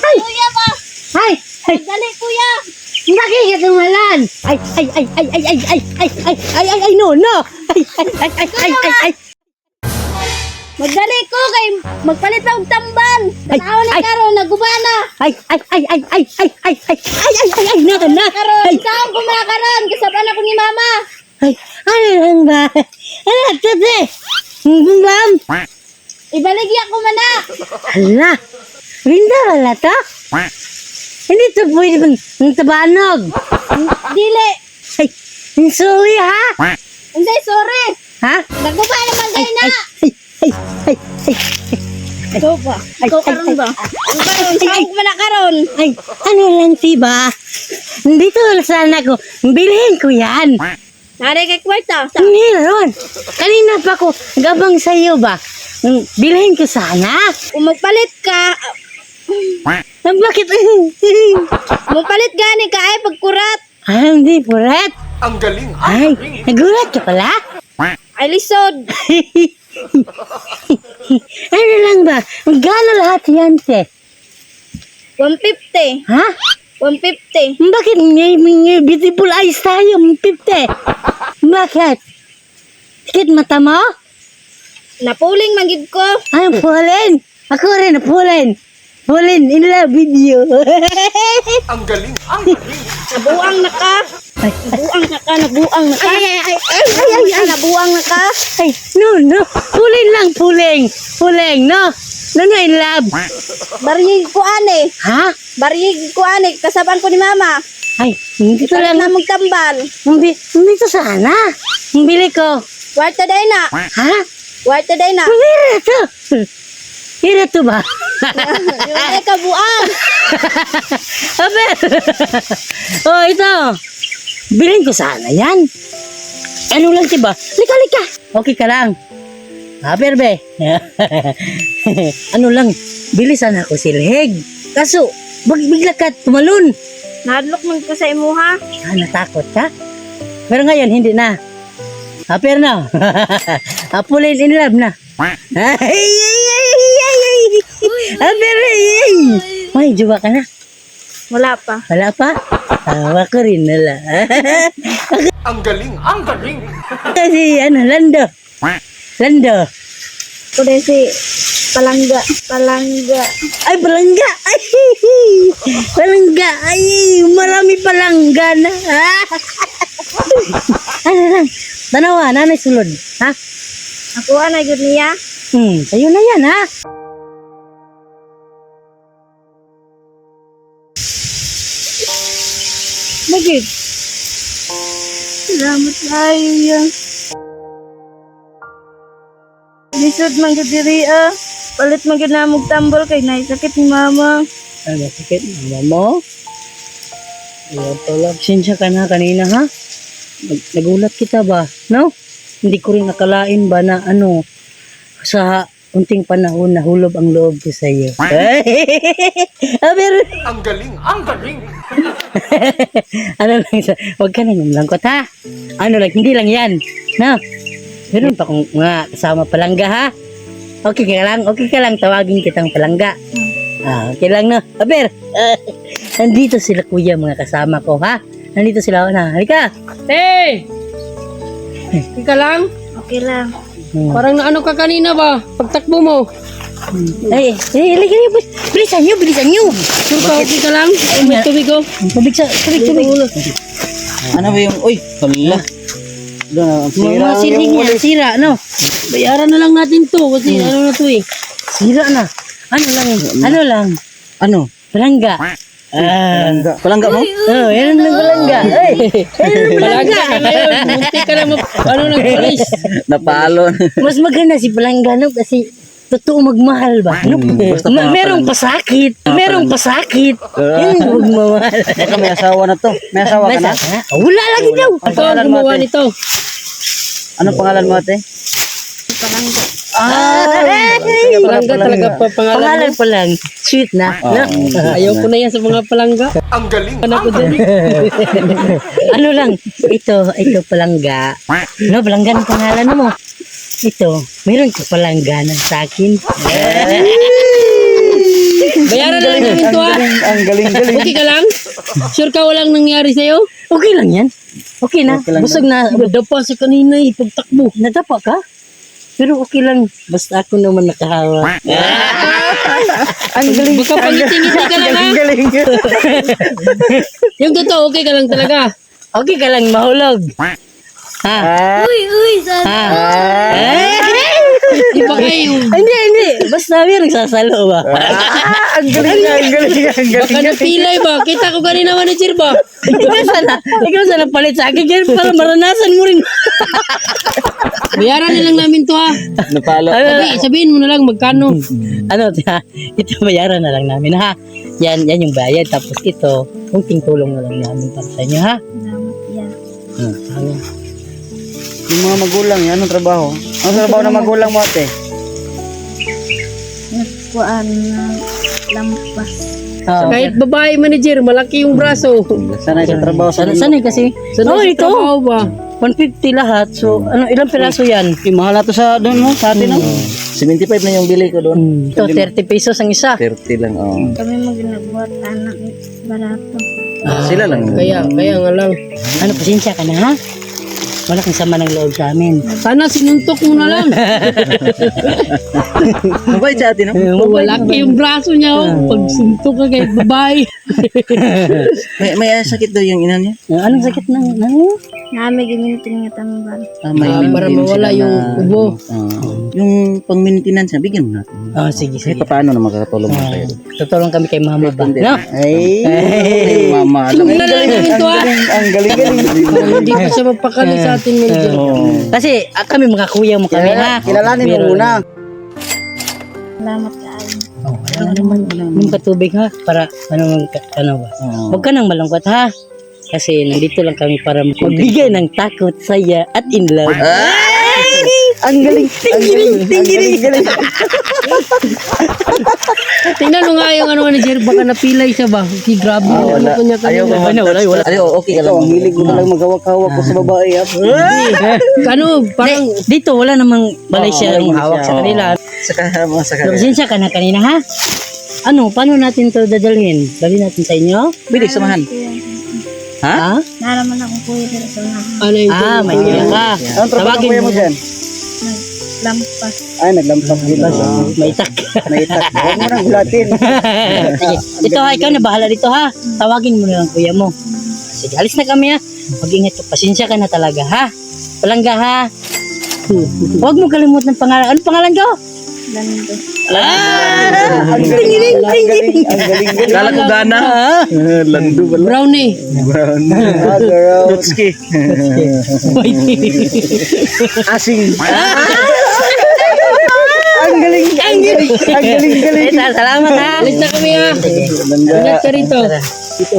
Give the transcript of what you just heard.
Kuya ba? Dali kuya. Bakit tumalan? No. Magdali ko kay magpalit pa og tambal. Tao na karon nagubana. Na. Karon ikaw kumakaron kasaban ako ni mama. Ano lang ba? Ano ito, Bam? Ibaligya ko man na. Hala, rinda wala to? Hindi to pwede bang tabanog. Dili. Sorry ha? Hindi sorry. Ha? Naguba naman kayo na. Ikaw ba? Ikaw karon ba? Ang karon saan ko man na karon? Ano lang tiba? Dito sana ko. Bilhin ko yan. Nari kay kwarta. Meron. Kanina pa ko gabang sa'yo ba? Bilhin ko sana. Kung magpalit ka, Bakit? magpalit gani ka ay pagkurat. Hindi purat. Ang galing! Ay, nagulat ka pala? Ay lisod. Ano lang ba? Magkano lahat yan, te? 150. Ha? 150. Bakit may beautiful eyes tayo? 50. Bakit? Sakit mata mo? Napuling magid ko. Ay, pulin. Ako rin, pulin. Pulin, in love with you. Ang galing! Ang galing! Nabuang na ka. Nabuang na ka. Nabuang na ka. Nabuang na ka. Ay, no. Pulin lang, puling. Puling, no? No, in love. Bariyig ko ane. Ha? Bariyig ko ane. Kasaban ko ni mama. Ay, hindi ko Palit lang. na magtambal. Hindi to sana. Bili ko. Warta day na. Ha? Warta day na. Mira to. Mira to ba? Yung ay kabuang. Aber. Oh, ito. Bilhin ko sana yan. Ano lang diba? Lika. Okay ka lang. Aber be. Ano lang. Bilisan ako silhig. Kaso, bigla ka tumalon. Nadlok man ko sa imuha. Natakot ka? Pero ngayon, hindi na. Aber na. Apulin in love na. Ay. Aber, ay. May juba ka na. Wala pa. Wala pa? Tawa ko rin nala. Ang galing! Ang galing! Kasi Lando. Kunin si Palangga. Ay, palangga. Ay, palangga. Ay, marami palangga na. Ano lang. Tanawa, nanay sulod. Ha? Ako na yun niya. Sa'yo na yan, ha? Bakit? Salamat tayo yan. Lisod man gud diri Palit man gud na tambol kay naisakit ni mama. Ano, sakit mama mo? Ayan pala. Sinsya ka na kanina, ha? Nagulat kita ba? No? Hindi ko rin nakalain ba na sa unting panahon nahulog ang loob ko sa iyo. Aber, Ang galing! Ang galing! lang wag ka nang umlangkot, ha? Hindi lang yan. No? Meron pa kong mga kasama palangga, ha? Okay ka lang, tawagin kitang palangga. Okay lang, no? Aber, nandito sila kuya, mga kasama ko, ha? Nandito sila, halika. Te! Ika lang? Okay lang. Parang naano ka kanina ba? Pagtakbo mo. Ay, halika niyo, bilisan niyo. Sure ka, okay ka lang? Ay, may tubig ko. Tubig. Ano ba yung, uy, hala. Mga siling niya, sira, no? Bayaran na lang natin to kasi ano na to eh. Sira na. Ano lang? Palangga. Palangga mo? Oh, yan ang palangga. Ay, Palagi ka ngayon. Munti ka lang nag-police. Napalo. mas maganda si palangga, no? Kasi totoo magmahal ba? No? Merong pasakit. Yun, magmamahal. Baka may asawa na to. May asawa ka na? Wala lagi daw. Ito ang gumawa nito. Anong pangalan mo, ate? palangga. Palangga talaga pa pangalan Pangalan mo. pa lang. Sweet na. No? Ayaw ko na yan sa mga palangga. Ang galing, Ano ko ang dyan? galing. Ano lang, ito palangga. No, palangga ng pangalan mo. Ito, meron ka palangganan sa akin. Bayaran na lang namin to ha. Ang galing. Okay ka lang? Sure ka walang nangyari sa'yo? Okay lang yan. Okay na. Okay lang Busog na. Nadapa sa kanina eh, pagtakbo. Nadapa ka? Pero okay lang. Basta ako naman nakahawa. Ang galing. Baka pangiti-ngiti ka lang ha. Galing. Yung totoo, okay ka lang talaga. Okay ka lang mahulog. Ha? Uy, sana. Ha? Iba kayo. Hindi. Basta may nagsasalo ba? Ang galing. Baka napilay ba? Kita ko kanina manager ba? Ikaw sana palit sa akin kaya para maranasan mo rin. Bayaran na lang namin to ha. Napalo. Okay, sabihin mo na lang magkano. Ano, ito bayaran na lang namin ha. Yan yung bayad. Tapos ito, kunting tulong na lang namin para sa inyo ha. Salamat yan. Ano? Yung mga magulang, anong trabaho? Anong trabaho ng magulang mo ate? Nagkuhaan na lampas. Kahit babae manager, malaki yung braso. Sanay sa trabaho sa Sanay kasi. Sana Oh, sa ito. trabaho ba? 150 lahat. So, ilang piraso yan? Mahal na to sa doon mo, sa atin no? 75 na yung bili ko doon. Ito, 30 pesos ang isa. 30 lang, Kami magnabuhat anak barato. Sila lang. Kaya nga lang. Ano, pasensya ka na ha? Wala kang sama ng loob sa amin. Sana sinuntok mo na lang. Mabait sa atin, no? Malaki yung braso niya oh. Pag suntok ka kahit babae. May sakit daw yung ina niya. Anong sakit ng ano? Nami giminting nga tambal. Para maintenance mawala sila yung na- ubo. Yung pang-maintenance niya, bigyan mo natin. Oh, sige. Kahit paano na makakatulong mo kayo. Tutulong kami kay mama ba? No? Ay, mama. Tingnan na lang namin to ha. Ang galing. Para hindi pa siya mapakali sa atin manager. Kasi kami mga kuya mo kami ha. Kilalanin mo muna. Salamat kaayo. Oh, wala naman. Yung katubig ha. Para ano ba? Huwag ka nang malungkot ha. Kasi nandito lang kami para magbigay ng takot, saya, at in love. Ang galing. Galing. Tingnan mo nga yung ano manager, baka napilay siya ba? Si grabe. Ano ko niya Ayaw kanina. ko. Wala. Okay ka lang. Ang hilig mo lang magawak-hawak ko sa babae. Ano, parang Dito wala namang Malaysia ang hawak sa kanila. Saka. Pasensya ka na kanina ha. Ano, paano natin to dadalhin? Dali natin sa inyo? Bili, samahan. Ha? Naraman akong kuya dito sa unahan. ano yung May kuya ka. Anong trabaho Tawagin kuya mo dyan? Naglampas. Ay, naglampas din. May itak. May itak. Huwag mo nang gulatin. Sige. Ito ha, ikaw na bahala dito ha. Tawagin mo na lang kuya mo. Sige, alis na kami ha. Mag-ingat ka. Pasensya ka na talaga ha. Palangga ha. Huwag mo kalimutan ng pangalan. Ano pangalan ko? Lando. Ang galing. Kala ko gana. Lando ba? brownie. Girl. Lutski. Asing. Ang galing. Salamat ha. Alis na kami ha. Landa. Ingat ka rito. Ito.